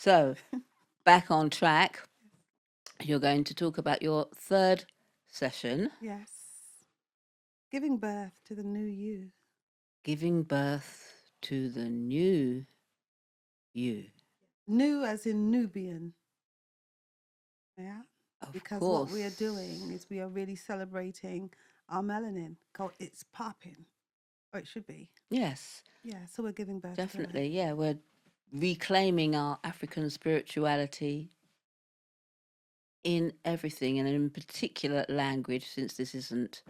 So, back on track, you're going to talk about your third session, Yes. Giving birth to the new you. giving birth to the new you. New as in Nubian. Yeah. Of Because what we are course. doing is we are really celebrating our melanin. It's popping, or it should be. Yes, Yeah. So we're giving birth to it. definitely. Yeah, we're reclaiming our African spirituality in everything, and in particular language, since this isn't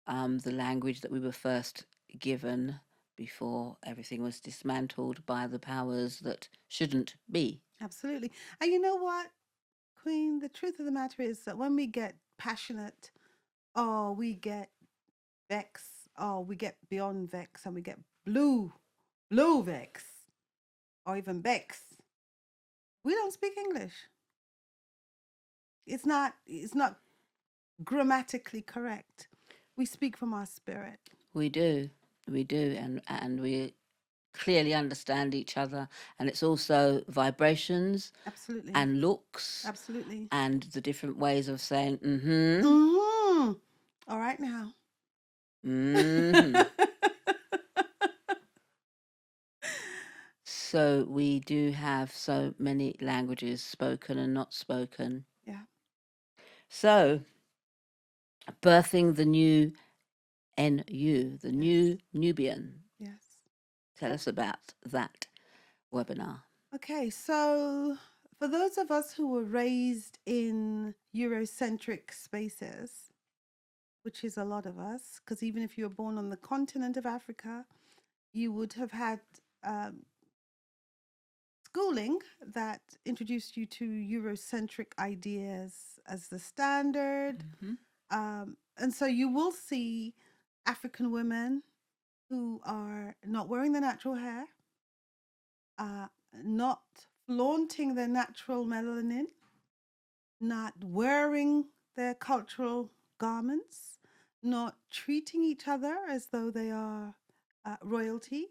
the language that we were first given before everything was dismantled by the powers that shouldn't be. Absolutely. And you know what, Queen? The truth of the matter is that when we get passionate, or we get vex, or we get beyond vex, and we get blue vex, or even vex, we don't speak English. It's not grammatically correct. We speak from our spirit. We do, and we clearly understand each other, and it's also vibrations Absolutely. and looks Absolutely. and the different ways of saying mm-hmm, Mm-hmm. All right now. mm-hmm. So we do have so many languages spoken and not spoken. Yeah. So birthing the new NU, the Yes. new Nubian. Yes. Tell So, us about that webinar. okay, so for those of us who were raised in Eurocentric spaces, which is a lot of us, because even if you were born on the continent of Africa, you would have had um, schooling that introduced you to Eurocentric ideas as the standard. Mm-hmm. And so you will see African women who are not wearing their natural hair, uh, not flaunting their natural melanin, not wearing their cultural garments, not treating each other as though they are royalty,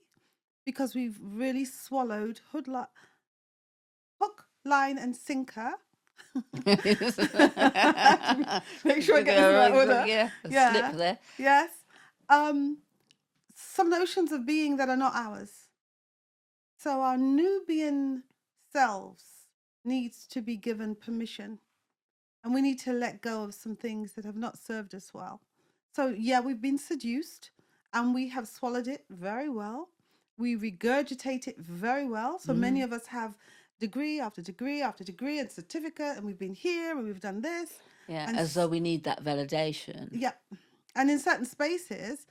because we've really swallowed hook, line, and sinker. Make sure I get this in the right order. Yeah, a slip Yeah. there. Yes. Um, some notions of being that are not ours. So our Nubian selves needs to be given permission, and we need to let go of some things that have not served us well. So yeah, we've been seduced and we have swallowed it very well. We regurgitate it very well. So many of us have degree after degree after degree and certificate, and we've been here and we've done this. Yeah, And as though we need that validation. yeah, and in certain spaces,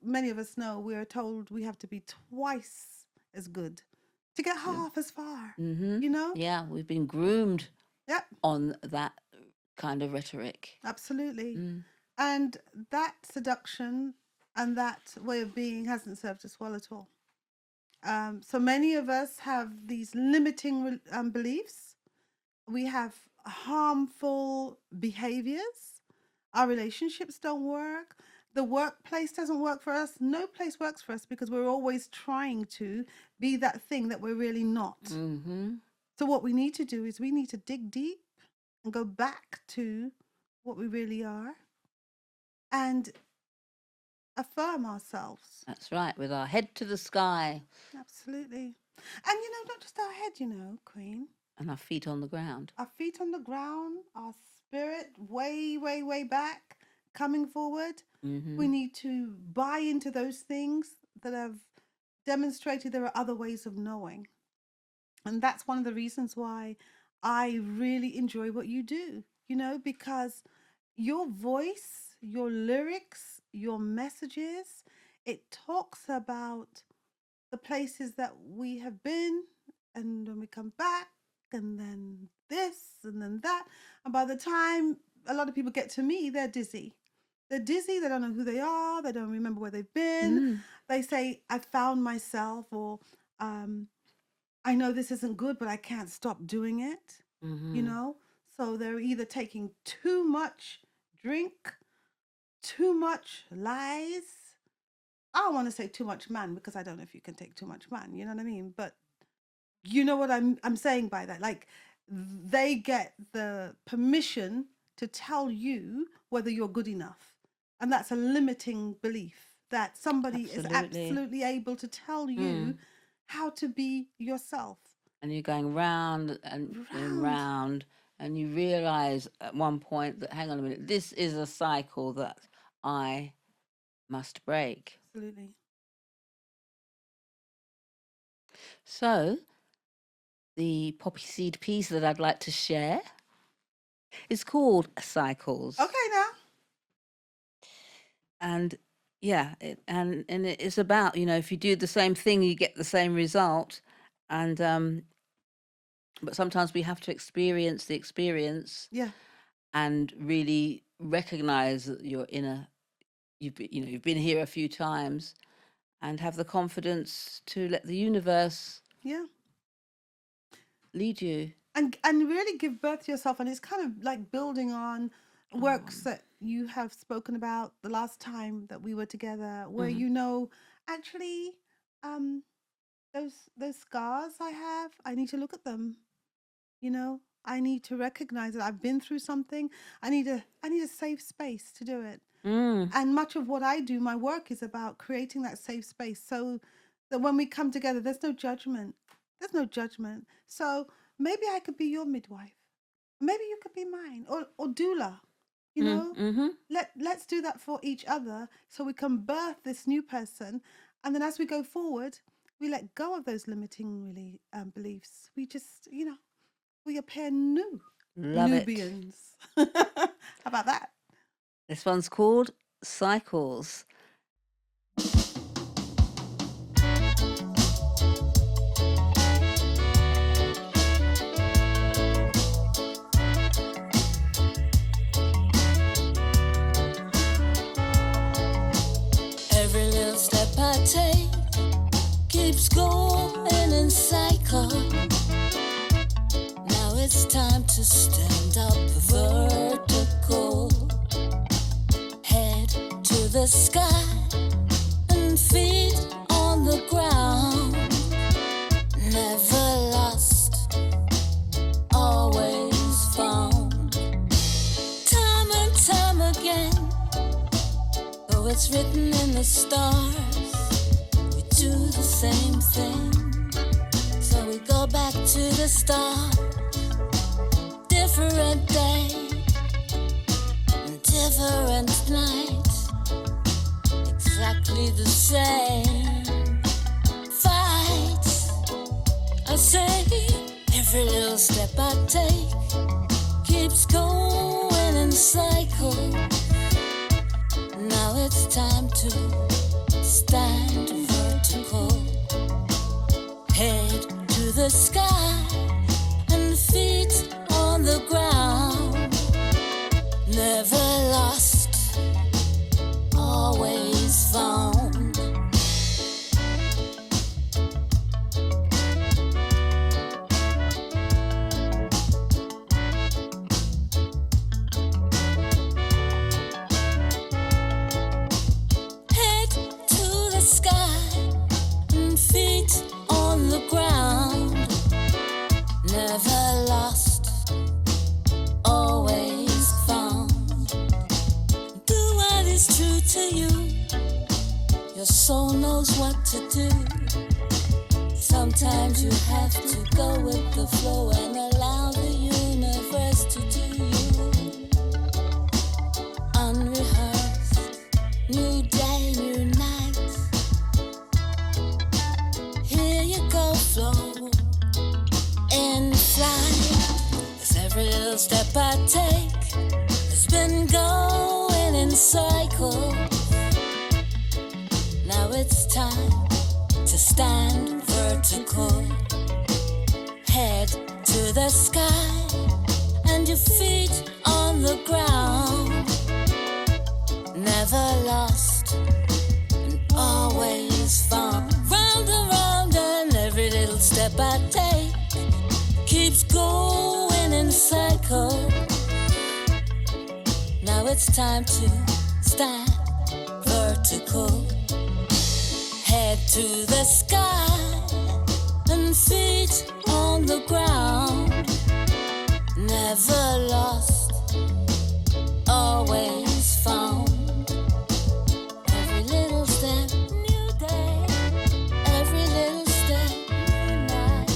many of us know, we are told we have to be twice as good to get half as far. Mm-hmm. You know? Yeah, we've been groomed Yep, on that kind of rhetoric. absolutely. Mm. And that seduction and that way of being hasn't served us well at all. So many of us have these limiting beliefs. We have harmful behaviors. Our relationships don't work. The workplace doesn't work for us. No place works for us because we're always trying to be that thing that we're really not. Mm-hmm. So, what we need to do is we need to dig deep and go back to what we really are and affirm ourselves. That's right, with our head to the sky Absolutely. And not just our head, Queen. and our feet on the ground. Our feet on the ground, our spirit way, way, way back, coming forward. Mm-hmm. We need to buy into those things that have demonstrated there are other ways of knowing. And that's one of the reasons why I really enjoy what you do, because your voice, your lyrics, your messages, it talks about the places that we have been, and when we come back, and then this, and then that. And by the time a lot of people get to me, they're dizzy. They're dizzy, they don't know who they are, they don't remember where they've been. Mm. They say, I found myself, or I know this isn't good, but I can't stop doing it, Mm-hmm. So they're either taking too much drink, too much lies. I don't want to say too much man because I don't know if you can take too much man, you know what I mean? But You know what I'm saying by that? Like they get the permission to tell you whether you're good enough. And that's a limiting belief that somebody is Absolutely. absolutely able to tell you how to be yourself. And you're going round and Round. round, and you realize at one point that, hang on a minute, this is a cycle that I must break. Absolutely. So, the poppy seed piece that I'd like to share is called Cycles. Okay, now. And yeah, and it's about, you know, if you do the same thing, you get the same result. And but sometimes we have to experience the experience Yeah. and really recognize that you've been here a few times, and have the confidence to let the universe Yeah. lead you. And really give birth to yourself. And it's kind of like building on works that you have spoken about the last time that we were together, where Mhm. you know, actually, um, those scars I have, I need to look at them. You know, I need to recognize that I've been through something. I need a safe space to do it. And much of what I do, my work is about creating that safe space so that when we come together, there's no judgment. There's no judgment. So maybe I could be your midwife. Maybe you could be mine, or doula. You know, Mm-hmm. let's do that for each other so we can birth this new person. And then as we go forward, we let go of those limiting beliefs. We just, you know, we appear new. Love it. Nubians. How about that? This one's called Cycles. Every little step I take keeps going in cycle. Now it's time to stand up vertical. Head to the sky and feet on the ground. Never lost, always found. Time and time again, though it's written in the stars, we do the same thing. So we go back to the start. Different day, different night, exactly the same fight. I say every little step I take keeps going in cycle. Now it's time to stand vertical. Head to the sky and feet on the ground. Never lost, always found. Head to the sky and feet on the ground. Never lost, always found. Do what is true to you. Your soul knows what to do. Sometimes you have to go with the flow and allow the universe to do you. Unrehearsed, new day, new night. Here you go, flow in flight. 'Cause every little step I take has been going in cycle. Now it's time to stand vertical. Head to the sky and your feet on the ground. Never lost and always found. Round and round, and every little step I take keeps going in cycle. Now it's time to stand vertical. Head to the sky and feet on the ground, never lost, always found. Every little step, new day. Every little step, new night,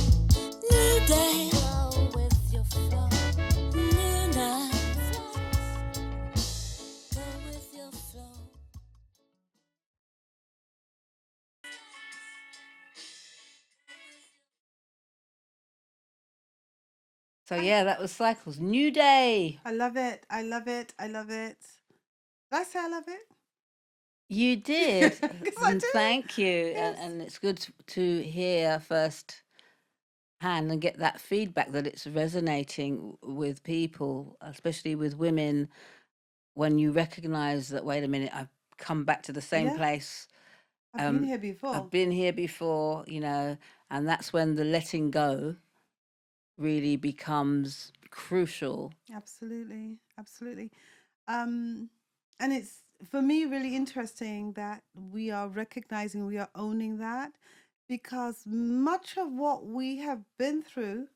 new day. Go with your flow, new night. Go with your flow. So yeah, that was Cycles. New Day. I love it. I love it. I love it. Did I say I love it? You did. Because I And do. thank you. Yes. And it's good to hear first hand and get that feedback that it's resonating with people, especially with women, when you recognize that, wait a minute, I've come back to the same Yeah. place. I've been here before. I've been here before, and that's when the letting go really becomes crucial. Absolutely. Absolutely. And it's for me really interesting that we are recognizing, we are owning that, because much of what we have been through,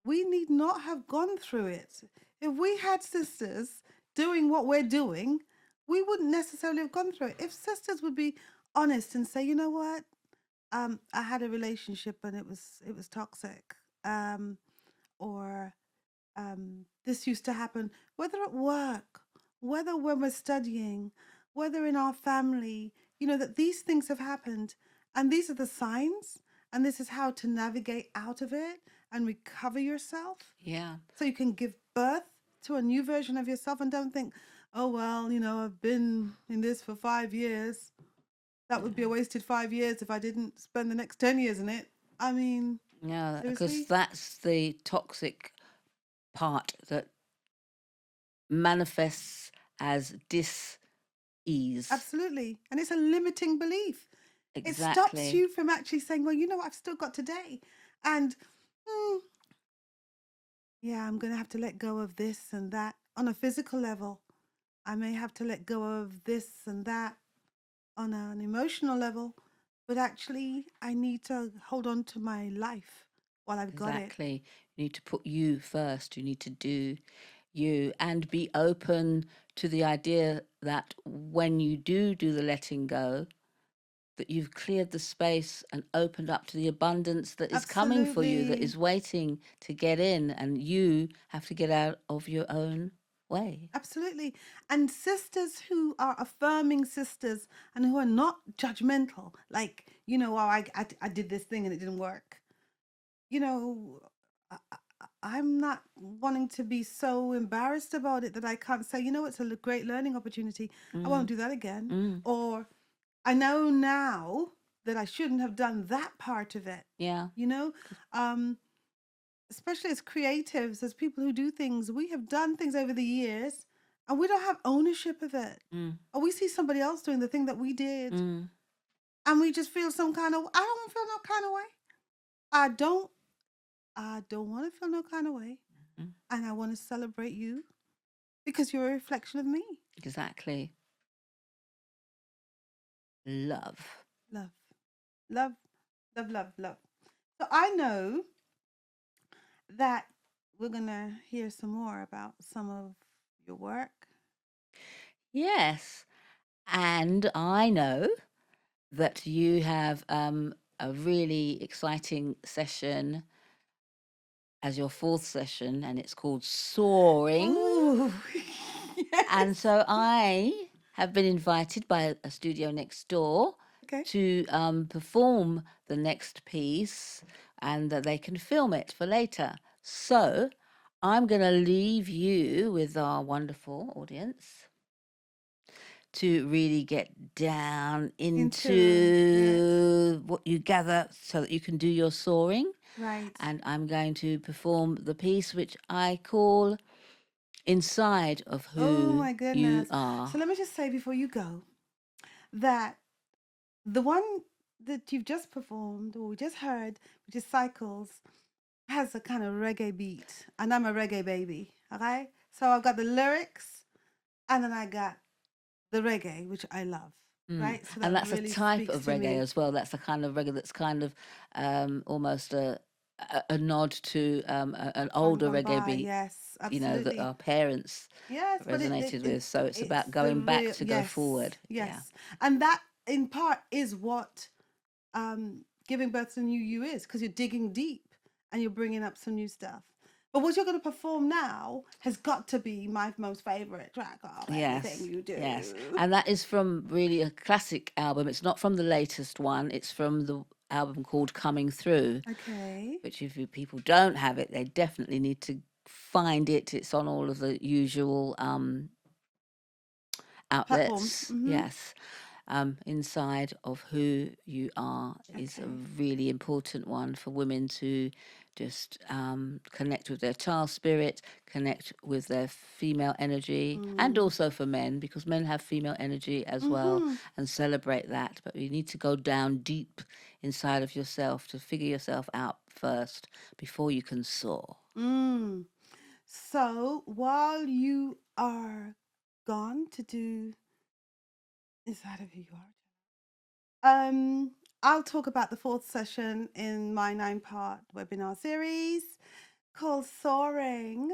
we need not have gone through it. If we had sisters doing what we're doing, we wouldn't necessarily have gone through it. If sisters would be honest and say, you know what, I had a relationship and it was toxic, or this used to happen, whether at work, whether when we're studying, whether in our family, that these things have happened. And these are the signs. And this is how to navigate out of it and recover yourself. Yeah. So you can give birth to a new version of yourself and don't think, oh, well, I've been in this for 5 years. That would be a wasted 5 years if I didn't spend the next 10 years in it. I mean, Yeah, seriously? because that's the toxic part that manifests as dis-ease. Absolutely. And it's a limiting belief. Exactly. It stops you from actually saying, well, I've still got today. And yeah, I'm going to have to let go of this and that on a physical level. I may have to let go of this and that on an emotional level. But actually, I need to hold on to my life while I've got it. Exactly. You need to put you first. You need to do you and be open to the idea that when you do the letting go, that you've cleared the space and opened up to the abundance that is coming for you, that Absolutely. is waiting to get in, and you have to get out of your own way. Absolutely. And sisters who are affirming sisters and who are not judgmental, like, oh, I did this thing and it didn't work. I'm not wanting to be so embarrassed about it that I can't say, it's a great learning opportunity. I won't do that again. Or I know now that I shouldn't have done that part of it. Yeah. Especially as creatives, as people who do things, we have done things over the years and we don't have ownership of it. Or we see somebody else doing the thing that we did and we just feel some kind of, I don't feel no kind of way. I don't want to feel no kind of way. And I want to celebrate you because you're a reflection of me. Exactly. Love. Love. Love, love, love, love. So I know that we're going to hear some more about some of your work. Yes. And I know that you have a really exciting session as your fourth session, and it's called Soaring. Ooh, And yes. so I have been invited by a studio next door Okay. to perform the next piece, and that they can film it for later. So I'm going to leave you with our wonderful audience to really get down into what you gather so that you can do your soaring. Right. And I'm going to perform the piece which I call Inside of Oh Who my You goodness. Are. So let me just say before you go that the one that you've just performed or we just heard, which is Cycles, has a kind of reggae beat. And I'm a reggae baby. Okay? So I've got the lyrics and then I got the reggae, which I love. right? So And that that's a really type speaks of to reggae me. as well. That's a kind of reggae that's kind of almost a nod to an Time older gone reggae by, beat, yes, you know, that absolutely. our parents Yes, but resonated with. So it's it's about the going back real, to go yes, forward. Yeah. yes, and that in part is what giving birth to new you is, because you're digging deep and you're bringing up some new stuff. But what you're going to perform now has got to be my most favorite track of everything Yes, you yes. do. And that is from really a classic album. It's not from the latest one. It's from the album called Coming Through, Okay. which if people don't have it, they definitely need to find it. It's on all of the usual Platforms. outlets. Mm-hmm. Yes. Inside of Who You Are is a Okay. really important one for women to just connect with their child spirit, connect with their female energy, and Mm. also for men, because men have female energy as well, Mm-hmm. and celebrate that. But you need to go down deep inside of yourself to figure yourself out first before you can soar. Mm. So while you are gone to do Inside of Who You Are, I'll talk about the fourth session in my 9-part webinar series called Soaring,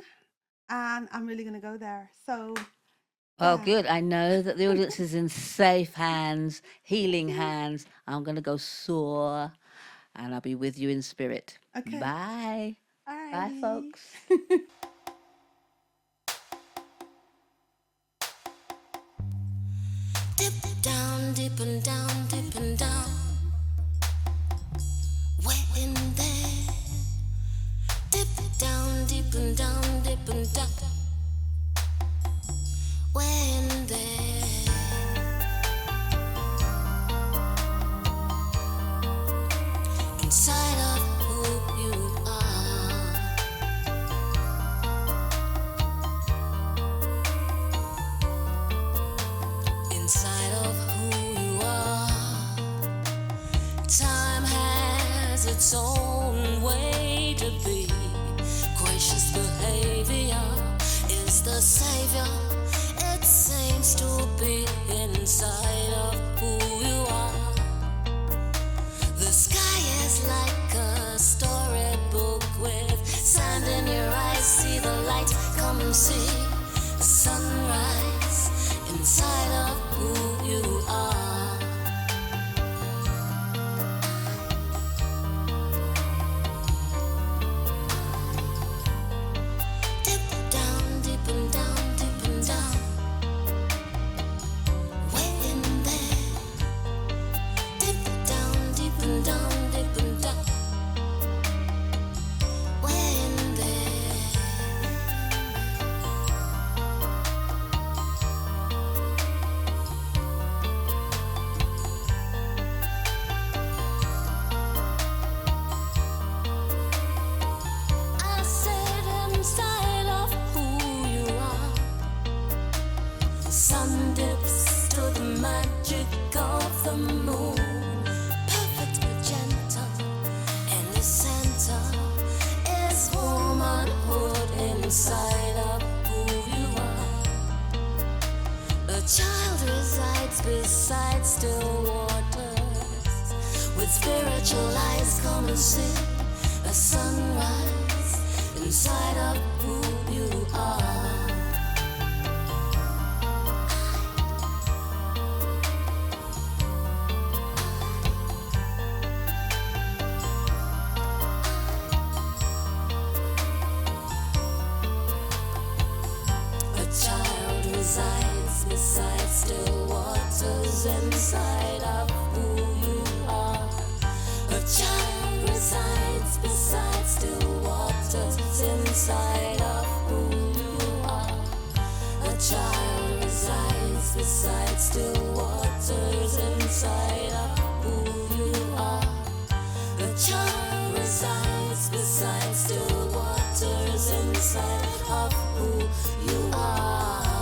and I'm really going to go there. So, Well, yeah. good. I know that the audience is in safe hands, healing hands. I'm going to go soar, and I'll be with you in spirit. Okay. Bye. Bye, Alrighty. folks. Dip down, deep and down, deep and down. Way in there. Dip down, deep and down, deep and down. Way in there. Inside of who you are. Inside of who you are. Time has its own way to be. Gracious behavior is the savior. It seems to be inside of who you are. The sky is like a storybook with sand in your eyes. See the light, come and see the sunrise inside of who you are. Dip down, deep and down, deep and down. Way in there. Dip down, deep and down, deep and down. Way in there. I said inside of who you are. The sun dips to the magic of the moon. Perfect magenta, and the center is womanhood inside of who you are. A child resides beside still waters. With spiritual eyes, come and see a sunrise inside of who you are. A child resides beside still waters inside of who you are. A child resides beside still waters inside of who you are. A child resides beside still waters inside of who you are. A child resides beside still waters inside of who you are.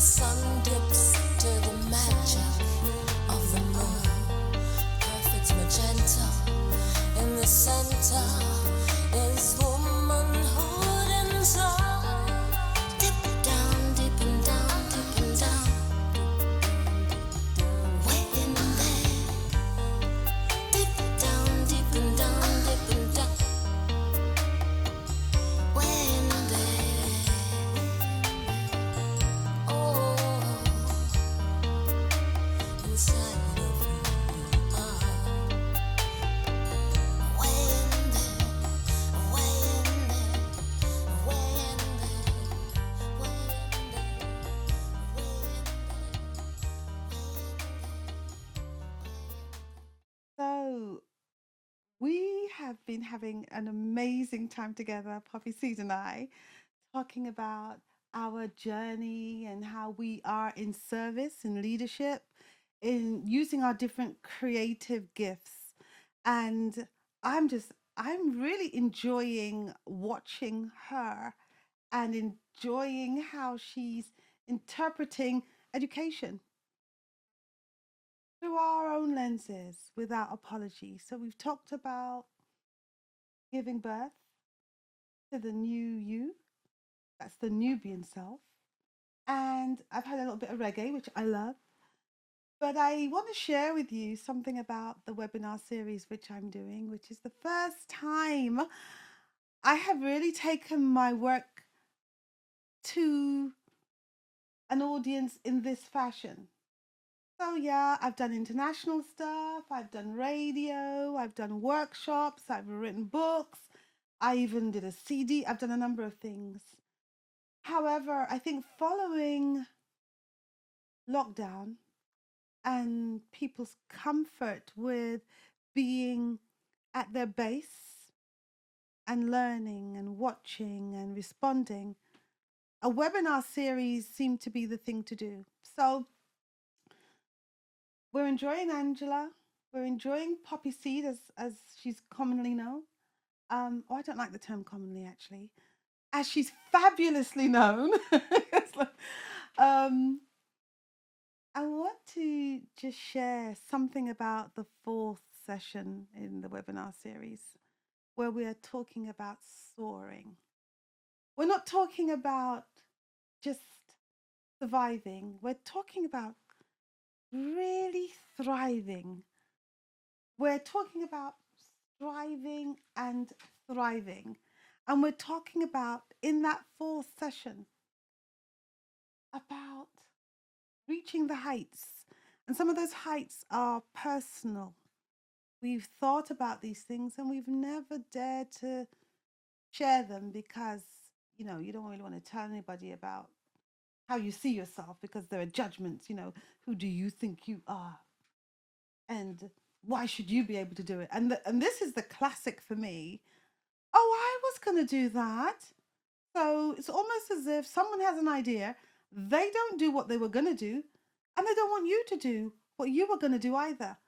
sun dips to the magic of the moon. Perfect magenta. In the center is womanhood inside. Dip down, deep and down, deep and down. Way in there. Deep down, deep and down, deep and down. Way in there. Oh, inside of you. Way in there, way in there, way in there, way in there, way So we have been having an amazing time together, Poppy Seed and I, talking about our journey and how we are in service, in leadership, in using our different creative gifts. And I'm really enjoying watching her and enjoying how she's interpreting education through our own lenses without apology. So we've talked about giving birth to the new you, that's the Nubian self. And I've had a little bit of reggae, which I love. But I want to share with you something about the webinar series which I'm doing, which is the first time I have really taken my work to an audience in this fashion. So yeah, I've done international stuff, I've done radio, I've done workshops, I've written books, I even did a CD, I've done a number of things. However, I think following lockdown and people's comfort with being at their base and learning and watching and responding, a webinar series seemed to be the thing to do. So we're enjoying Angela. We're enjoying Poppy Seed, as she's commonly known. I don't like the term commonly, actually. As she's fabulously known. um, I want to just share something about the fourth session in the webinar series, where we are talking about soaring. We're not talking about just surviving. We're talking about really thriving. We're talking about striving and thriving. And we're talking about, in that fourth session, about reaching the heights. And some of those heights are personal. We've thought about these things and we've never dared to share them because, you don't really want to tell anybody about how you see yourself, because there are judgments, who do you think you are? And why should you be able to do it? And this is the classic for me. Oh, I was going to do that. So it's almost as if someone has an idea, they don't do what they were going to do, and they don't want you to do what you were going to do either,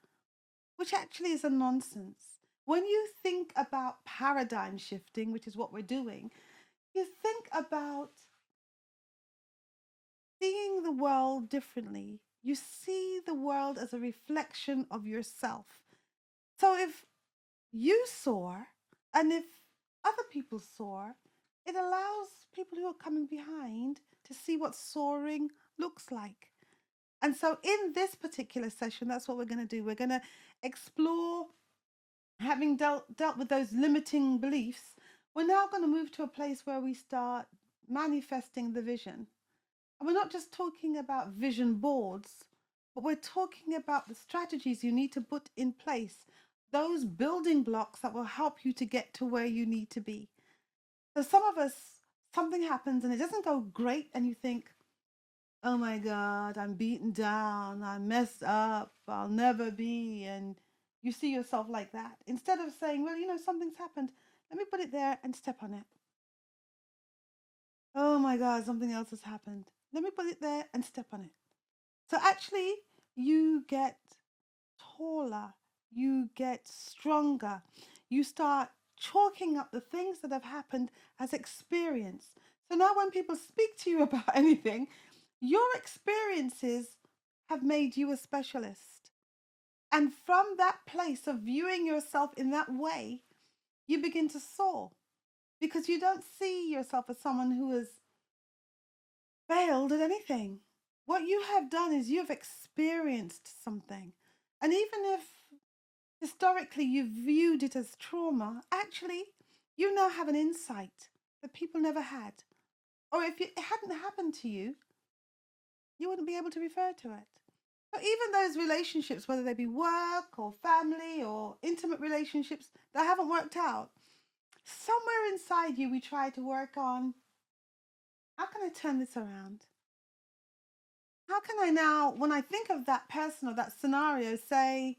which actually is a nonsense. When you think about paradigm shifting, which is what we're doing, you think about seeing the world differently. You see the world as a reflection of yourself. So if you soar, and if other people soar, it allows people who are coming behind to see what soaring looks like. And so in this particular session, that's what we're going to do. We're going to explore, having dealt with those limiting beliefs, we're now going to move to a place where we start manifesting the vision. And we're not just talking about vision boards, but we're talking about the strategies you need to put in place, those building blocks that will help you to get to where you need to be. So some of us, something happens and it doesn't go great, and you think, oh my God, I'm beaten down, I'm messed up, I'll never be. And you see yourself like that. Instead of saying, well, something's happened, let me put it there and step on it. Oh my God, something else has happened. Let me put it there and step on it. So actually, you get taller, you get stronger, you start chalking up the things that have happened as experience. So now when people speak to you about anything, Your experiences have made you a specialist. And from that place of viewing yourself in that way, you begin to soar because you don't see yourself as someone who has failed at anything. What you have done is you have experienced something. And even if historically you viewed it as trauma, actually, you now have an insight that people never had. Or if it hadn't happened to you, you wouldn't be able to refer to it. So even those relationships, whether they be work or family or intimate relationships that haven't worked out, somewhere inside you we try to work on, how can I turn this around? How can I now, when I think of that person or that scenario, say,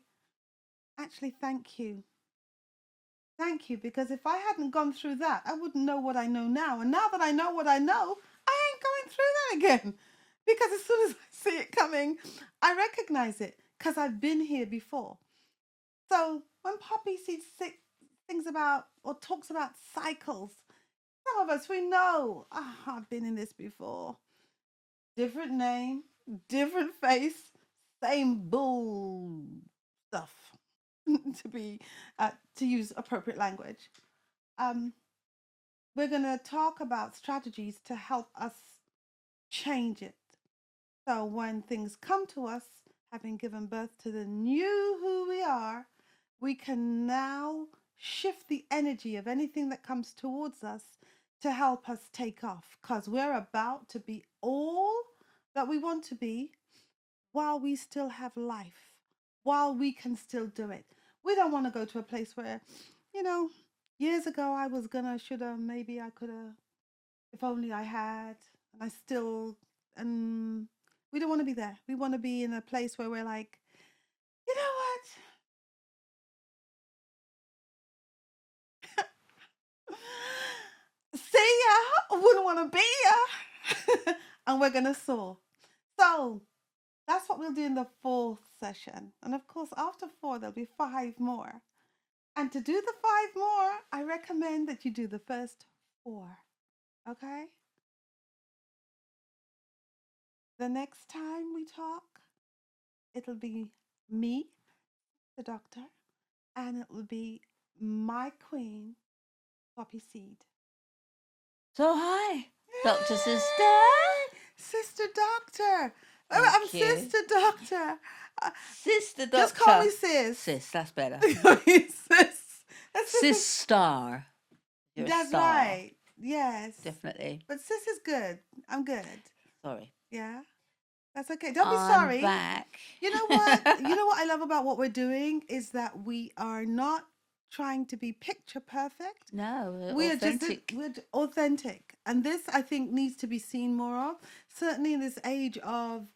actually, thank you. Thank you, because if I hadn't gone through that, I wouldn't know what I know now. And now that I know what I know, I ain't going through that again. Because as soon as I see it coming, I recognize it because I've been here before. So when Poppy sees things about or talks about cycles, some of us, we know, I've been in this before. Different name, different face, same bull stuff, to use appropriate language. We're going to talk about strategies to help us change it. So when things come to us, having given birth to the new who we are, we can now shift the energy of anything that comes towards us to help us take off, because we're about to be all that we want to be while we still have life, while we can still do it. We don't want to go to a place where, years ago I was gonna, shoulda, maybe I coulda, if only I had, and I still, and we don't want to be there. We want to be in a place where we're like, you know what? See ya, wouldn't want to be ya. And we're gonna soar. So that's what we'll do in the 4th session. And of course, after 4, there'll be 5 more. And to do the 5 more, I recommend that you do the first 4. Okay? The next time we talk, it'll be me, the doctor, and it will be my queen, Poppy Seed. So hi, Dr. Sister. Yay! Sister Doctor. I'm Thank you. Sister Doctor. Sister Doctor. Just call me Sis. Sis, that's better. Sis. Sis Star. You're That's a star. right. Yes. Definitely. But Sis is good. I'm good. Sorry. Yeah. That's okay. Don't be I'm sorry. back. You know what? You know what I love about what we're doing is that we are not trying to be picture perfect. No, We authentic. we're authentic, and this I think needs to be seen more of. Certainly in this age of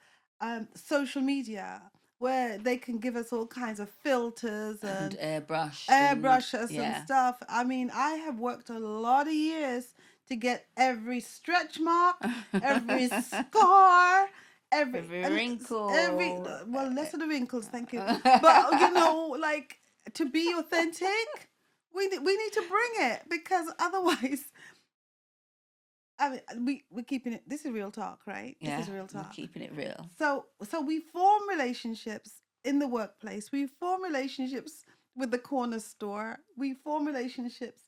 social media, where they can give us all kinds of filters and airbrush us yeah. and stuff. I mean, I have worked a lot of years to get every stretch mark, every scar, every wrinkle. Well, less of the wrinkles, thank you. But like, to be authentic, we need to bring it, because otherwise, I mean, we're keeping it. This is real talk, right? Yeah, this is real talk. We're keeping it real. So we form relationships in the workplace. We form relationships with the corner store. We form relationships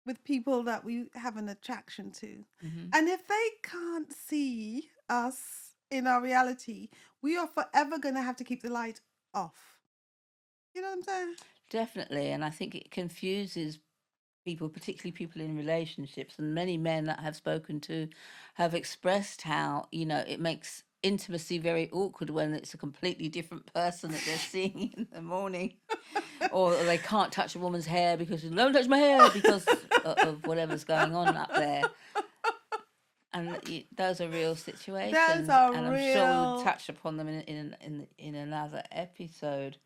with people that we have an attraction to. Mm-hmm. And if they can't see us in our reality, we are forever going to have to keep the light off. You know what I'm saying? Definitely. And I think it confuses people, particularly people in relationships. And many men that I've spoken to have expressed how, it makes intimacy very awkward when it's a completely different person that they're seeing in the morning. Or they can't touch a woman's hair because don't touch my hair because of whatever's going on up there. And those are real situations. Those are and I'm real. sure we would touch upon them in another episode.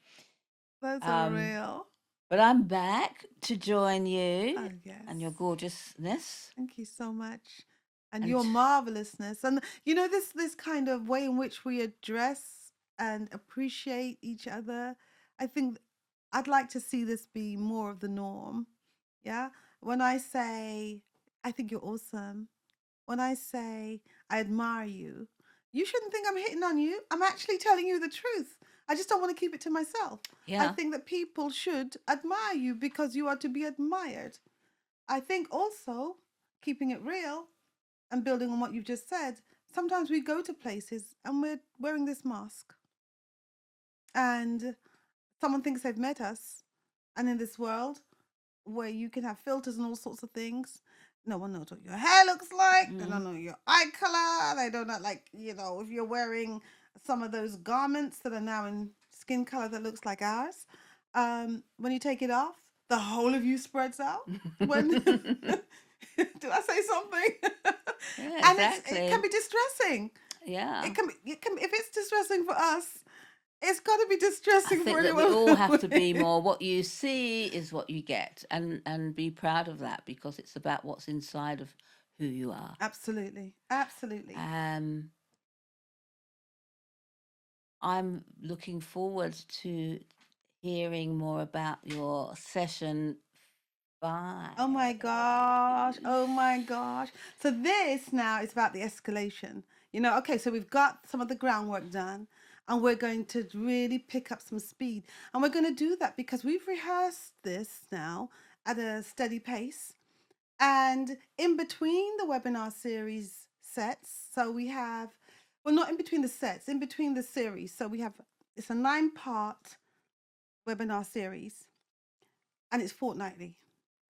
Those are real. But I'm back to join you. Oh, yes. And your gorgeousness. Thank you so much. And your marvelousness. And this kind of way in which we address and appreciate each other, I think I'd like to see this be more of the norm. Yeah. When I say, I think you're awesome. When I say, I admire you, You shouldn't think I'm hitting on you. I'm actually telling you the truth. I just don't want to keep it to myself. I Yeah. think that people should admire you because you are to be admired. I think also, keeping it real and building on what you've just said, sometimes we go to places and we're wearing this mask and someone thinks they've met us. And in this world where you can have filters and all sorts of things, no one knows what your hair looks like. They don't know your eye color. They don't know, like, if you're wearing some of those garments that are now in skin color that looks like ours. When you take it off, the whole of you spreads out. When did I say something? Yeah, And it can exactly. be distressing. Yeah. It can if it's distressing for us, it's got to be I distressing for think that we anyone. all have to be more what you see is what you get, and be proud of that, because it's about what's inside of who you are. Absolutely, absolutely. I'm looking forward to hearing more about your session 5. Oh my gosh. Oh my gosh. So this now is about the escalation. Okay, so we've got some of the groundwork done and we're going to really pick up some speed. And we're going to do that because we've rehearsed this now at a steady pace. And in between the webinar series sets, so we have, well, not in between the sets, in between the series. So it's a 9-part webinar series and it's fortnightly.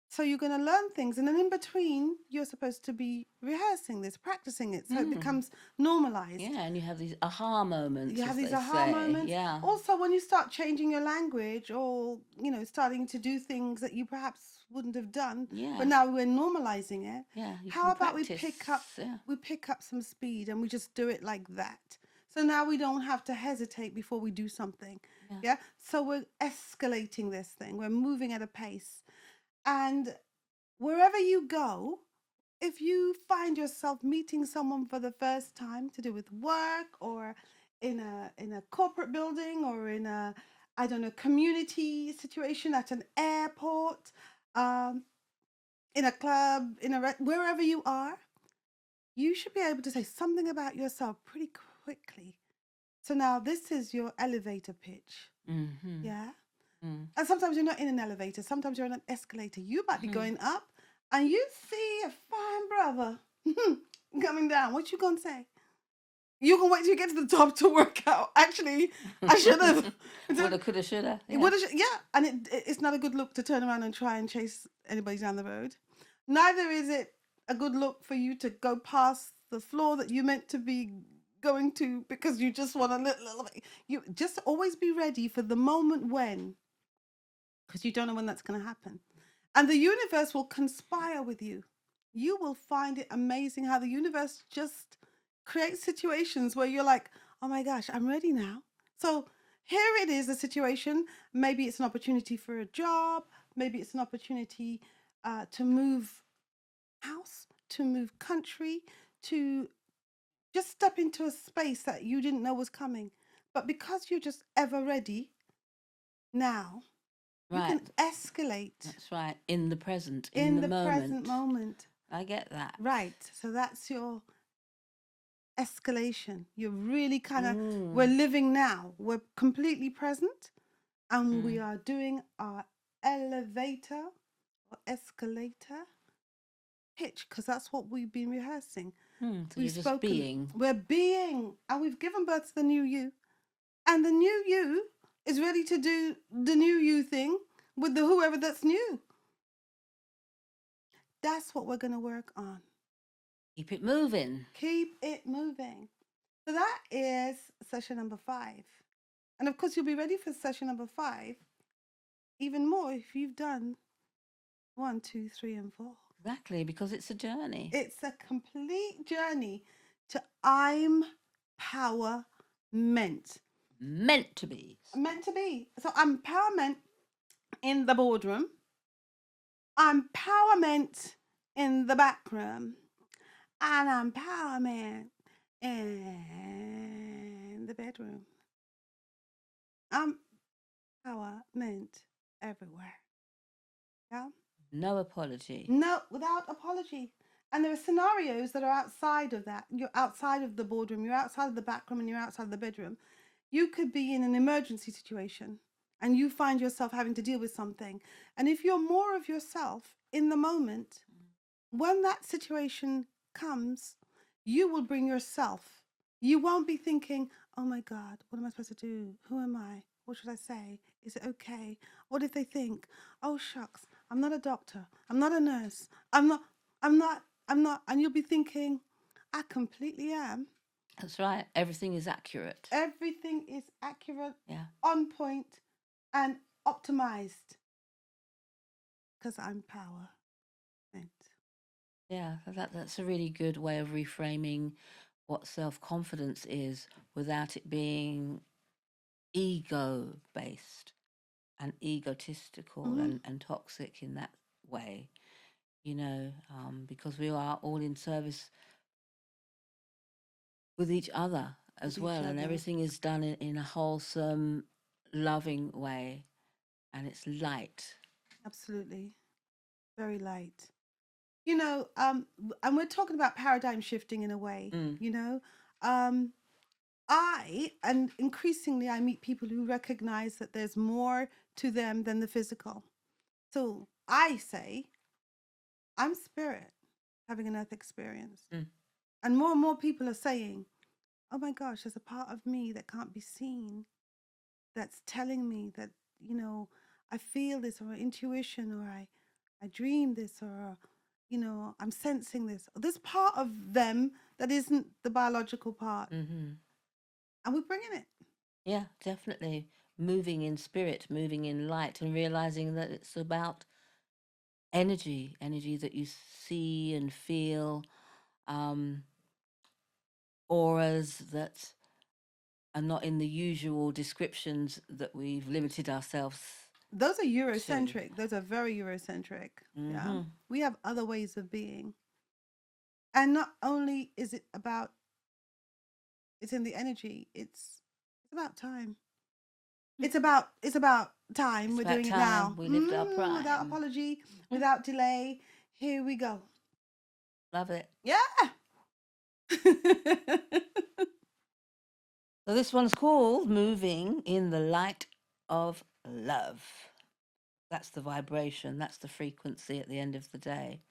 So you're going to learn things, and then in between, you're supposed to be rehearsing this, practicing it, so it becomes normalized. Yeah, and you have these aha moments. You have as these they aha say. moments. Yeah. Also, when you start changing your language, or starting to do things that you perhaps wouldn't have done, Yeah. but now we're normalizing it. Yeah. You How can about practice. we pick up some speed and we just do it like that? So now we don't have to hesitate before we do something. Yeah. So we're escalating this thing. We're moving at a pace, and wherever you go, if you find yourself meeting someone for the first time to do with work, or in a corporate building, or in a, I don't know, community situation at an airport, in a club, wherever you are, you should be able to say something about yourself pretty quickly. So now this is your elevator pitch. Mm-hmm. Yeah. And sometimes you're not in an elevator. Sometimes you're on an escalator. You might be going up and you see a fine brother coming down. What you going to say? You can wait till you get to the top to work out. Actually, I should have. Woulda, coulda, shoulda. Yeah. And it's not a good look to turn around and try and chase anybody down the road. Neither is it a good look for you to go past the floor that you meant to be going to because you just want a little bit. You just always be ready for the moment when, because you don't know when that's going to happen. And the universe will conspire with you. You will find it amazing how the universe just creates situations where you're like, oh my gosh, I'm ready now. So here it is, a situation. Maybe it's an opportunity for a job. Maybe it's an opportunity to move house, to move country, to just step into a space that you didn't know was coming. But because you're just ever ready now, you can escalate. That's right. In the present, in the present moment. I get that. Right. So that's your escalation. You're really kind of, we're living now. We're completely present, and we are doing our elevator or escalator pitch, because that's what we've been rehearsing. So you're just being. We're being, and we've given birth to the new you. And the new you is ready to do the new you thing with the whoever that's new. That's what we're going to work on. Keep it moving. Keep it moving. So that is session number 5. And of course, you'll be ready for session number 5 even more if you've done 1, 2, 3, and 4. Exactly, because it's a journey. It's a complete journey to I'm power meant. Meant to be. Meant to be. So I'm empowerment in the boardroom. I'm empowerment in the back room. And I'm empowerment in the bedroom. I'm empowerment everywhere. Yeah? No apology. No, without apology. And there are scenarios that are outside of that. You're outside of the boardroom, you're outside of the back room, and you're outside of the bedroom. You could be in an emergency situation and you find yourself having to deal with something. And if you're more of yourself in the moment, when that situation comes, you will bring yourself. You won't be thinking, oh my God, what am I supposed to do? Who am I? What should I say? Is it okay? What if they think, oh shucks, I'm not a doctor. I'm not a nurse. I'm not. And you'll be thinking, I completely am. That's right. Everything is accurate. Everything is accurate, Yeah. on point, and optimized. Because I'm power. Yeah, that's a really good way of reframing what self-confidence is without it being ego-based and egotistical and toxic in that way, because we are all in service with each other as With each well, and other. everything is done in a wholesome, loving way, and it's light. Absolutely. Very light. And we're talking about paradigm shifting in a way, and increasingly I meet people who recognize that there's more to them than the physical. So I say, I'm spirit having an earth experience. And more people are saying, oh my gosh, there's a part of me that can't be seen that's telling me that, I feel this, or intuition, or I dream this, or I'm sensing this. This part of them that isn't the biological part. And we're bringing it. Yeah, definitely. Moving in spirit, moving in light, and realizing that it's about energy that you see and feel, auras that are not in the usual descriptions that we've limited ourselves. Those are Eurocentric. Those are very Eurocentric. Yeah. We have other ways of being. And not only is it about, it's in the energy, it's about time. It's about time. It's We're about doing time. it now. We lived our prime. Without apology, without delay. Here we go. Love it. Yeah. So this one's called Moving in the Light of Love. That's the vibration, that's the frequency at the end of the day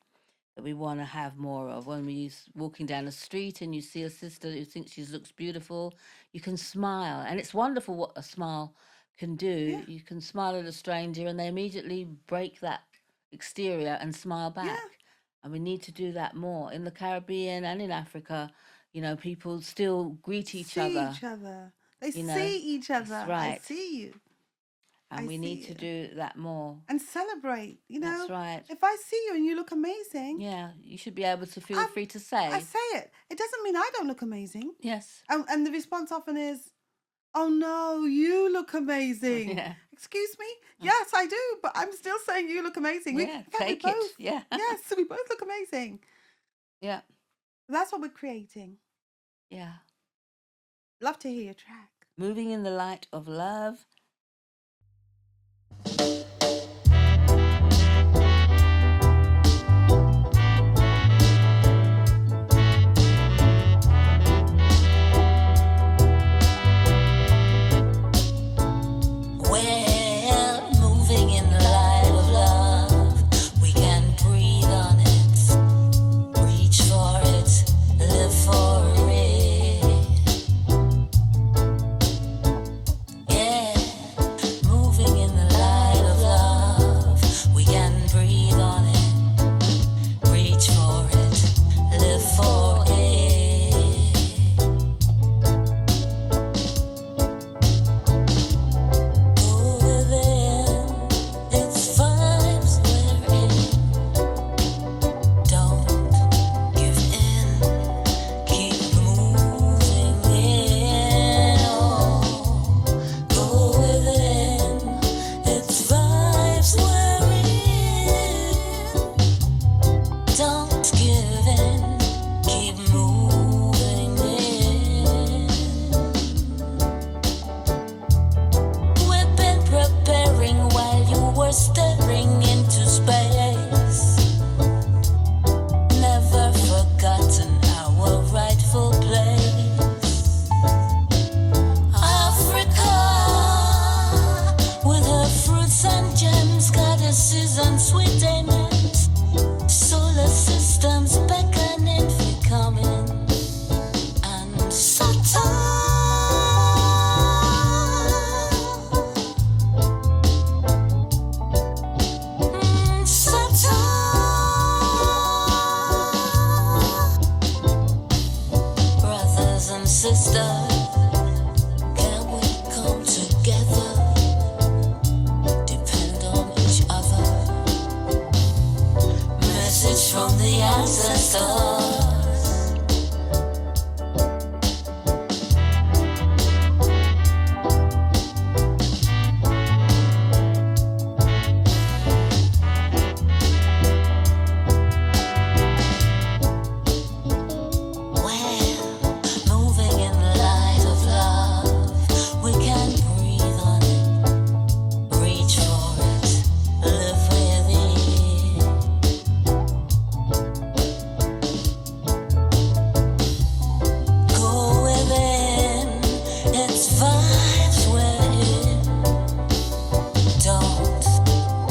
that we want to have more of. When we're walking down the street and you see a sister who thinks she looks beautiful, you can smile. And it's wonderful what a smile can do. Yeah. You can smile at a stranger and they immediately break that exterior and smile back. Yeah. And we need to do that more. In the Caribbean and in Africa, people still greet each other. They see each other. That's right. I see you. And we need to do that more. And celebrate, That's right. If I see you and you look amazing. Yeah, you should be able to feel free to say. I say it. It doesn't mean I don't look amazing. Yes. And the response often is, oh no, you look amazing. Yeah. Excuse me? Yes, I do, but I'm still saying you look amazing. Yeah, take it. Yeah. Yes, so we both look amazing. Yeah. That's what we're creating. Yeah. Love to hear your track. Moving in the Light of Love. Yeah. stars. Well, moving in the light of love, we can breathe on it, reach for it, live with it. Go within, its vibes we're in. Don't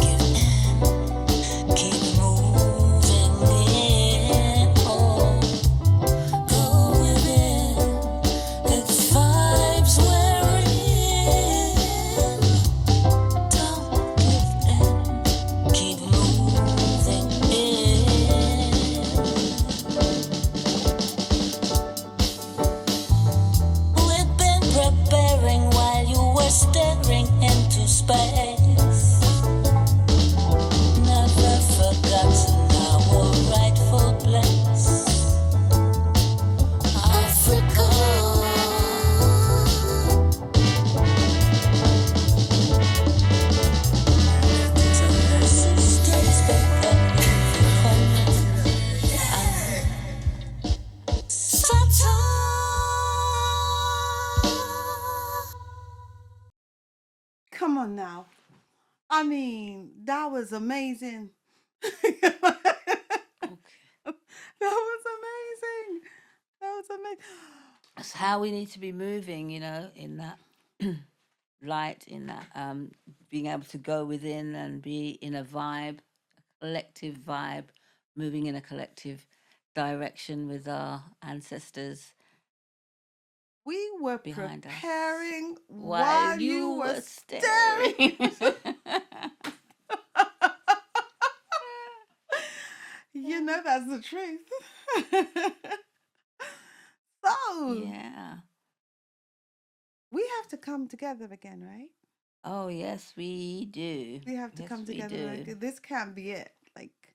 give in, keep moving in. Oh. Go within, its vibes we're in. Don't give in, keep moving in. We've been preparing while you were staring into space. Never forgotten our rightful place. Africa. Sisters, Come on now. I mean, that was amazing. That was amazing. That was amazing. That's how we need to be moving, you know, in that light, in that being able to go within and be in a vibe, a collective vibe, moving in a collective direction with our ancestors We were behind us. preparing While you were staring. You know that's the truth. So Yeah. we have to come together again, right? Oh, yes, we do. We have to Yes, come we together. do. Right? This can't be it. Like,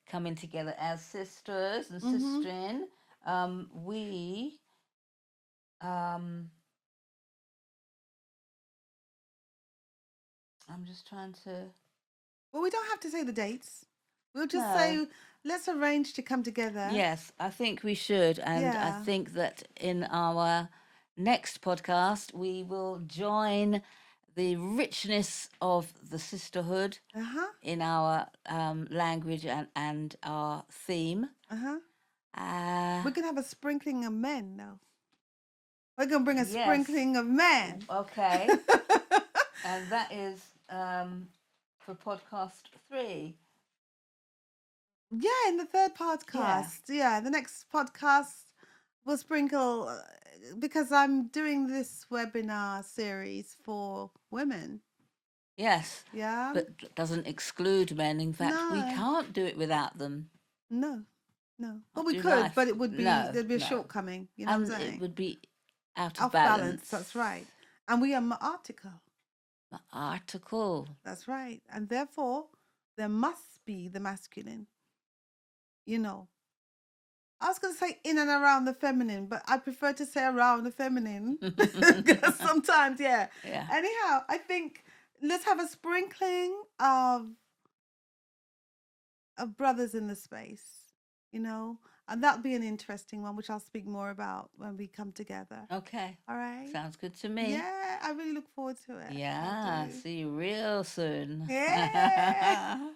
Coming together as sisters and Mhm. sistering. We I'm just trying to well, we don't have to say the dates. We'll just No. say, let's arrange to come together. Yes, I think we should. And I Yeah. think that in our next podcast, we will join the richness of the sisterhood Uh huh. in our language and our theme. Uh huh. Uh, We're gonna have a sprinkling of men, though. We're gonna bring a Yes. sprinkling of men. okay. And that is for podcast 3. Yeah, in the third podcast. Yeah, the next podcast will sprinkle because I'm doing this webinar series for women. Yes. Yeah. But doesn't exclude men. In fact, we No. can't do it without them. No. Well, Not we do life. could, but it would be No, there'd be a no. shortcoming. You know And what I'm saying? it would be out of Off balance. That's right. And we are Maartikal. Maartikal. That's right. And therefore, there must be the masculine. You know. I was going to say in and around the feminine, but I prefer to say around the feminine because sometimes, yeah. Yeah. Anyhow, I think let's have a sprinkling of brothers in the space, you know, and that'll be an interesting one, which I'll speak more about when we come together. Okay. All right. Sounds good to me. Yeah, I really look forward to it. I Yeah. do. See you real soon. Yeah.